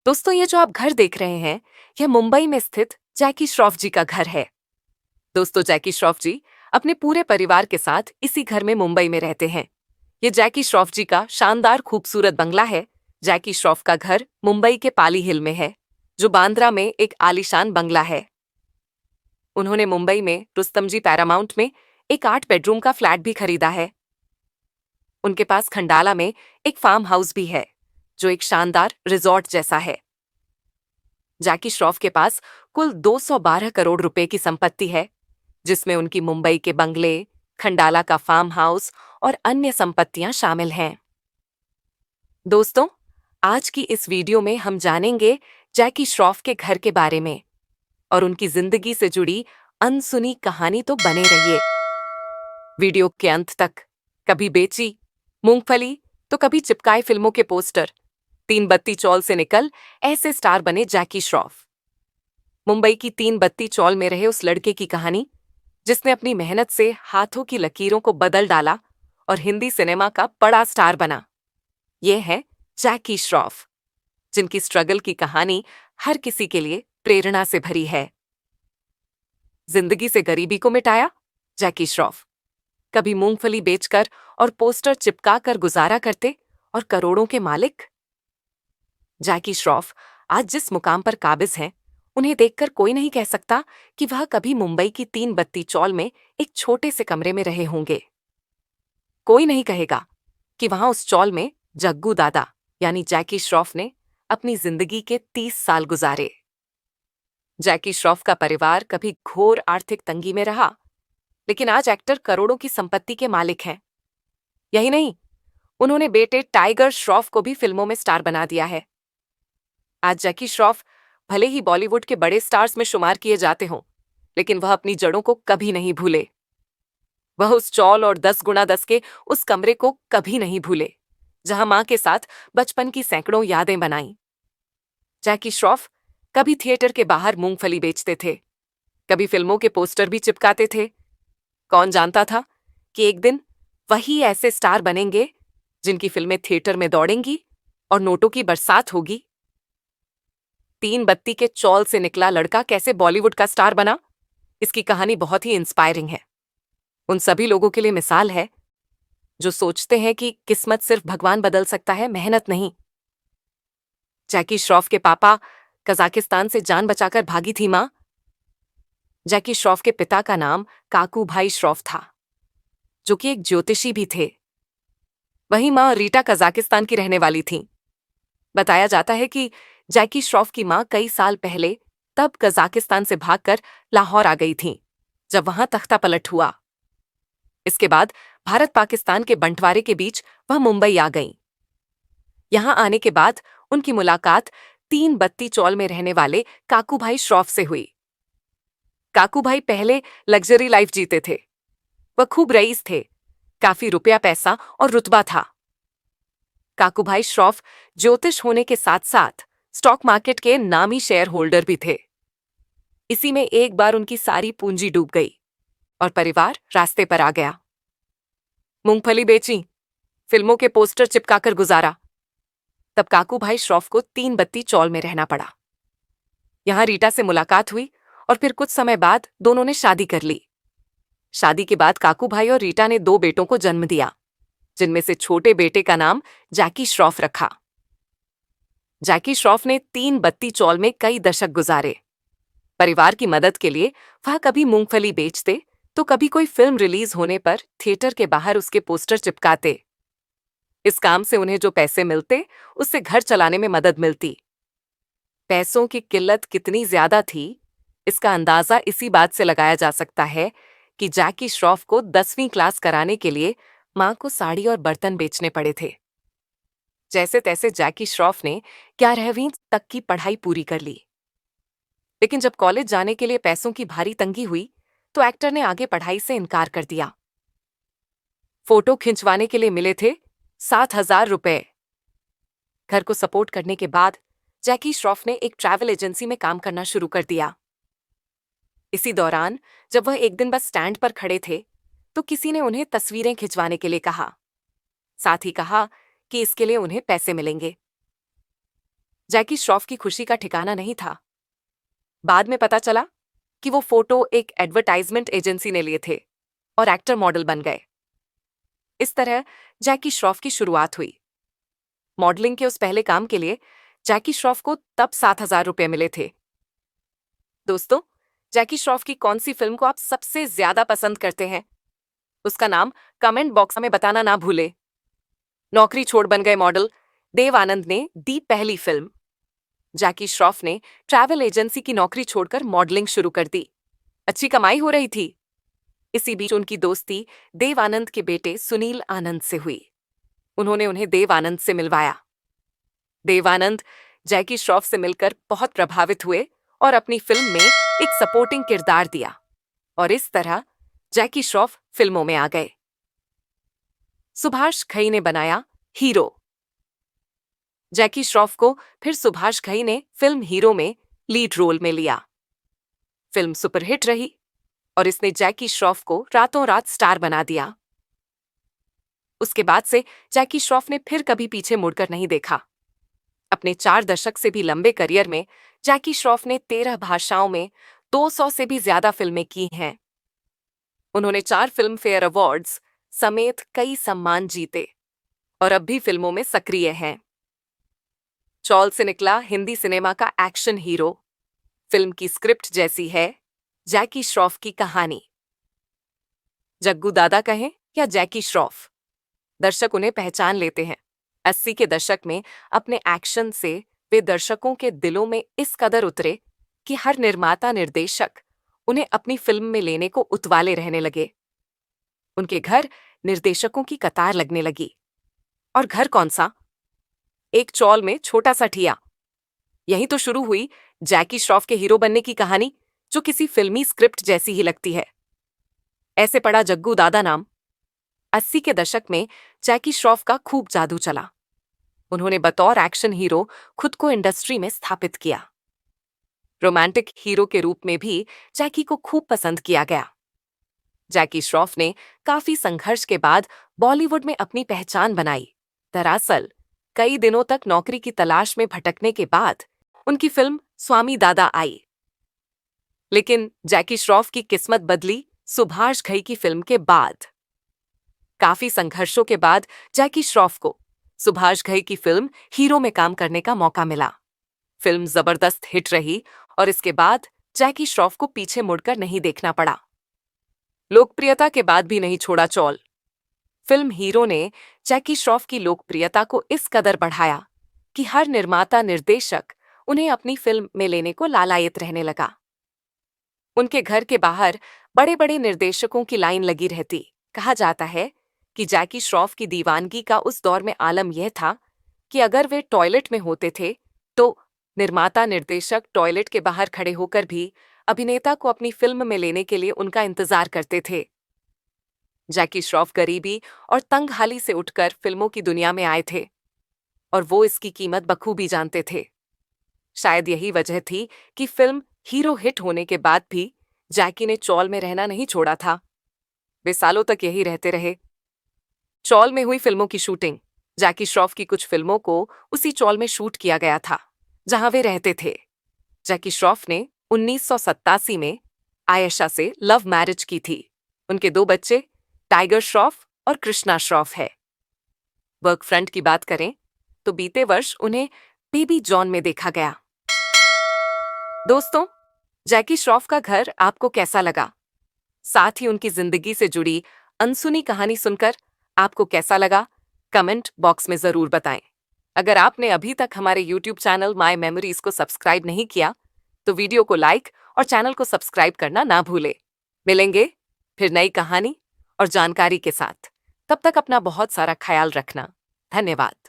दोस्तों, ये जो आप घर देख रहे हैं, यह मुंबई में स्थित जैकी श्रॉफ जी का घर है। दोस्तों, जैकी श्रॉफ जी अपने पूरे परिवार के साथ इसी घर में मुंबई में रहते हैं। ये जैकी श्रॉफ जी का शानदार खूबसूरत बंगला है। जैकी श्रॉफ का घर मुंबई के पाली हिल में है, जो बांद्रा में एक आलीशान बंगला है। उन्होंने मुंबई में रुस्तमजी पैरामाउंट में एक 8 बेडरूम का फ्लैट भी खरीदा है। उनके पास खंडाला में एक फार्म हाउस भी है, जो एक शानदार रिजॉर्ट जैसा है। जैकी श्रॉफ के पास कुल 212 करोड़ रुपए की संपत्ति है, जिसमें उनकी मुंबई के बंगले, खंडाला का फार्म हाउस और अन्य संपत्तियां शामिल हैं। दोस्तों, आज की इस वीडियो में हम जानेंगे जैकी श्रॉफ के घर के बारे में और उनकी जिंदगी से जुड़ी अनसुनी कहानी। तो बने रहिए वीडियो के अंत तक। कभी बेची मूंगफली तो कभी चिपकाए फिल्मों के पोस्टर, तीन बत्ती चौल से निकल ऐसे स्टार बने जैकी श्रॉफ। मुंबई की तीन बत्ती चौल में रहे उस लड़के की कहानी, जिसने अपनी मेहनत से हाथों की लकीरों को बदल डाला और हिंदी सिनेमा का बड़ा स्टार बना। ये है जैकी श्रॉफ, जिनकी स्ट्रगल की कहानी हर किसी के लिए प्रेरणा से भरी है। जिंदगी से गरीबी को मिटाया जैकी श्रॉफ। कभी मूंगफली बेचकर और पोस्टर चिपका कर गुजारा करते और करोड़ों के मालिक। जैकी श्रॉफ आज जिस मुकाम पर काबिज हैं, उन्हें देखकर कोई नहीं कह सकता कि वह कभी मुंबई की तीन बत्ती चौल में एक छोटे से कमरे में रहे होंगे। कोई नहीं कहेगा कि वहां उस चौल में जग्गू दादा यानी जैकी श्रॉफ ने अपनी जिंदगी के 30 साल गुजारे। जैकी श्रॉफ का परिवार कभी घोर आर्थिक तंगी में रहा, लेकिन आज एक्टर करोड़ों की संपत्ति के मालिक हैं। यही नहीं, उन्होंने बेटे टाइगर श्रॉफ को भी फिल्मों में स्टार बना दिया है। आज जैकी श्रॉफ भले ही बॉलीवुड के बड़े स्टार्स में शुमार किए जाते हों, लेकिन वह अपनी जड़ों को कभी नहीं भूले। वह उस चौल और 10 गुणा 10 के उस कमरे को कभी नहीं भूले, जहां मां के साथ बचपन की सैकड़ों यादें बनाई। जैकी श्रॉफ कभी थिएटर के बाहर मूंगफली बेचते थे, कभी फिल्मों के पोस्टर भी चिपकाते थे। कौन जानता था कि एक दिन वही ऐसे स्टार बनेंगे जिनकी फिल्में थिएटर में दौड़ेंगी और नोटों की बरसात होगी। तीन बत्ती के चौल से निकला लड़का कैसे बॉलीवुड का स्टार बना, इसकी कहानी बहुत ही इंस्पायरिंग है। उन सभी लोगों के लिए मिसाल है जो सोचते हैं कि किस्मत सिर्फ भगवान बदल सकता है, मेहनत नहीं। जैकी श्रॉफ के पापा कजाकिस्तान से जान बचाकर भागी थी मां। जैकी श्रॉफ के पिता का नाम काकू भाई श्रॉफ था, जो कि एक ज्योतिषी भी थे। वहीं मां रीटा कजाकिस्तान की रहने वाली थीं। बताया जाता है कि जैकी श्रॉफ की मां कई साल पहले तब कजाकिस्तान से भागकर लाहौर आ गई थीं, जब वहां तख्ता पलट हुआ। इसके बाद भारत पाकिस्तान के बंटवारे के बीच वह मुंबई आ गईं। यहां आने के बाद उनकी मुलाकात तीन बत्ती चौल में रहने वाले काकू भाई श्रॉफ से हुई। काकू भाई पहले लग्जरी लाइफ जीते थे। वह खूब रईस थे, काफी रुपया पैसा और रुतबा था। काकू भाई श्रॉफ ज्योतिष होने के साथ साथ स्टॉक मार्केट के नामी शेयर होल्डर भी थे। इसी में एक बार उनकी सारी पूंजी डूब गई और परिवार रास्ते पर आ गया। मूंगफली बेची, फिल्मों के पोस्टर चिपकाकर गुजारा। तब काकू भाई श्रॉफ को तीन बत्ती चौल में रहना पड़ा। यहां रीटा से मुलाकात हुई और फिर कुछ समय बाद दोनों ने शादी कर ली। शादी के बाद काकू भाई और रीटा ने 2 बेटों को जन्म दिया, जिनमें से छोटे बेटे का नाम जैकी श्रॉफ रखा। जैकी श्रॉफ ने तीन बत्ती चौल में कई दशक गुजारे। परिवार की मदद के लिए वह कभी मूंगफली बेचते तो कभी कोई फिल्म रिलीज होने पर थिएटर के बाहर उसके पोस्टर चिपकाते। इस काम से उन्हें जो पैसे मिलते, उससे घर चलाने में मदद मिलती। पैसों की किल्लत कितनी ज्यादा थी, इसका अंदाजा इसी बात से लगाया जा सकता है कि जैकी श्रॉफ को 10वीं क्लास कराने के लिए मां को साड़ी और बर्तन बेचने पड़े थे। जैसे तैसे जैकी श्रॉफ ने 11वीं तक की पढ़ाई पूरी कर ली, लेकिन जब कॉलेज जाने के लिए पैसों की भारी तंगी हुई तो एक्टर ने आगे पढ़ाई से इनकार कर दिया। फोटो खिंचवाने के लिए मिले थे 7,000 रुपए। घर को सपोर्ट करने के बाद जैकी श्रॉफ ने एक ट्रैवल एजेंसी में काम करना शुरू कर दिया। इसी दौरान जब वह एक दिन बस स्टैंड पर खड़े थे तो किसी ने उन्हें तस्वीरें खिंचवाने के लिए कहा। साथ ही कहा कि इसके लिए उन्हें पैसे मिलेंगे। जैकी श्रॉफ की खुशी का ठिकाना नहीं था। बाद में पता चला कि वो फोटो एक एडवर्टाइजमेंट एजेंसी ने लिए थे और एक्टर मॉडल बन गए। इस तरह जैकी श्रॉफ की शुरुआत हुई। मॉडलिंग के उस पहले काम के लिए जैकी श्रॉफ को तब 7,000 रुपये मिले थे। दोस्तों, जैकी श्रॉफ की कौन सी फिल्म को आप सबसे ज्यादा पसंद करते हैं? उसका नाम कमेंट बॉक्स में बताना ना भूले। नौकरी छोड़ बन गए मॉडल देव आनंद ने दी पहली फिल्म। जैकी श्रॉफ ने ट्रैवल एजेंसी की नौकरी छोड़कर मॉडलिंग शुरू कर दी। अच्छी कमाई हो रही थी। इसी बीच उनकी दोस्ती देव आनंद के बेटे सुनील आनंद से हुई। उन्होंने उन्हें देव आनंद से मिलवाया। देव आनंद जैकी श्रॉफ से मिलकर बहुत प्रभावित हुए और अपनी फिल्म में एक सपोर्टिंग किरदार दिया और इस तरह जैकी श्रॉफ फिल्मों में आ गए। सुभाष घई ने बनाया हीरो। जैकी श्रॉफ को फिर सुभाष घई ने फिल्म हीरो में लीड रोल में लिया। फिल्म सुपरहिट रही और इसने जैकी श्रॉफ को रातों रात स्टार बना दिया। उसके बाद से जैकी श्रॉफ ने फिर कभी पीछे मुड़कर नहीं देखा। अपने 4 दशक से भी लंबे करियर में जैकी श्रॉफ ने 13 भाषाओं में 200 से भी ज्यादा फिल्में की हैं। उन्होंने 4 फिल्म फेयर अवार्ड्स समेत कई सम्मान जीते और अब भी फिल्मों में सक्रिय हैं। चौल से निकला हिंदी सिनेमा का एक्शन हीरो। फिल्म की स्क्रिप्ट जैसी है जैकी श्रॉफ की कहानी। जग्गू दादा कहें या जैकी श्रॉफ, दर्शक उन्हें पहचान लेते हैं। 80 के दशक में अपने एक्शन से वे दर्शकों के दिलों में इस कदर उतरे कि हर निर्माता निर्देशक उन्हें अपनी फिल्म में लेने को उतवाले रहने लगे। उनके घर निर्देशकों की कतार लगने लगी। और घर कौन सा? एक चौल में छोटा सा ठिया। यहीं तो शुरू हुई जैकी श्रॉफ के हीरो बनने की कहानी, जो किसी फिल्मी स्क्रिप्ट जैसी ही लगती है। ऐसे पड़ा जग्गू दादा नाम। 80 के दशक में जैकी श्रॉफ का खूब जादू चला। उन्होंने बतौर एक्शन हीरो खुद को इंडस्ट्री में स्थापित किया। रोमांटिक हीरो के रूप में भी जैकी को खूब पसंद किया गया। जैकी श्रॉफ ने काफी संघर्ष के बाद बॉलीवुड में अपनी पहचान बनाई। दरअसल कई दिनों तक नौकरी की तलाश में भटकने के बाद उनकी फिल्म स्वामी दादा आई। लेकिन जैकी श्रॉफ की किस्मत बदली सुभाष घई की फिल्म के बाद। काफी संघर्षों के बाद जैकी श्रॉफ को सुभाष घई की फिल्म हीरो में काम करने का मौका मिला। फिल्म जबरदस्त हिट रही और इसके बाद जैकी श्रॉफ को पीछे मुड़कर नहीं देखना पड़ा। लोकप्रियता के बाद भी नहीं छोड़ा चौल। फिल्म हीरो ने जैकी श्रॉफ की लोकप्रियता को इस कदर बढ़ाया कि हर निर्माता निर्देशक उन्हें अपनी फिल्म में लेने को लालायित रहने लगा। उनके घर के बाहर बड़े बड़े निर्देशकों की लाइन लगी रहती। कहा जाता है कि जैकी श्रॉफ की दीवानगी का उस दौर में आलम यह था कि अगर वे टॉयलेट में होते थे तो निर्माता निर्देशक टॉयलेट के बाहर खड़े होकर भी अभिनेता को अपनी फिल्म में लेने के लिए उनका इंतजार करते थे। जैकी श्रॉफ गरीबी और तंगहाली से उठकर फिल्मों की दुनिया में आए थे और वो इसकी कीमत बखूबी जानते थे। शायद यही वजह थी कि फिल्म हीरो हिट होने के बाद भी जैकी ने चौल में रहना नहीं छोड़ा था। वे सालों तक यही रहते रहे। चौल में हुई फिल्मों की शूटिंग। जैकी श्रॉफ की कुछ फिल्मों को उसी चौल में शूट किया गया था जहां वे रहते थे। जैकी श्रॉफ ने 1987 में आयशा से लव मैरिज की थी। उनके 2 बच्चे टाइगर श्रॉफ और कृष्णा श्रॉफ है। वर्क फ्रंट की बात करें तो बीते वर्ष उन्हें बेबी जॉन में देखा गया। दोस्तों, जैकी श्रॉफ का घर आपको कैसा लगा? साथ ही उनकी जिंदगी से जुड़ी अनसुनी कहानी सुनकर आपको कैसा लगा? कमेंट बॉक्स में जरूर बताएं। अगर आपने अभी तक हमारे YouTube चैनल माय मेमोरीज को सब्सक्राइब नहीं किया तो वीडियो को लाइक और चैनल को सब्सक्राइब करना ना भूलें। मिलेंगे फिर नई कहानी और जानकारी के साथ। तब तक अपना बहुत सारा ख्याल रखना। धन्यवाद।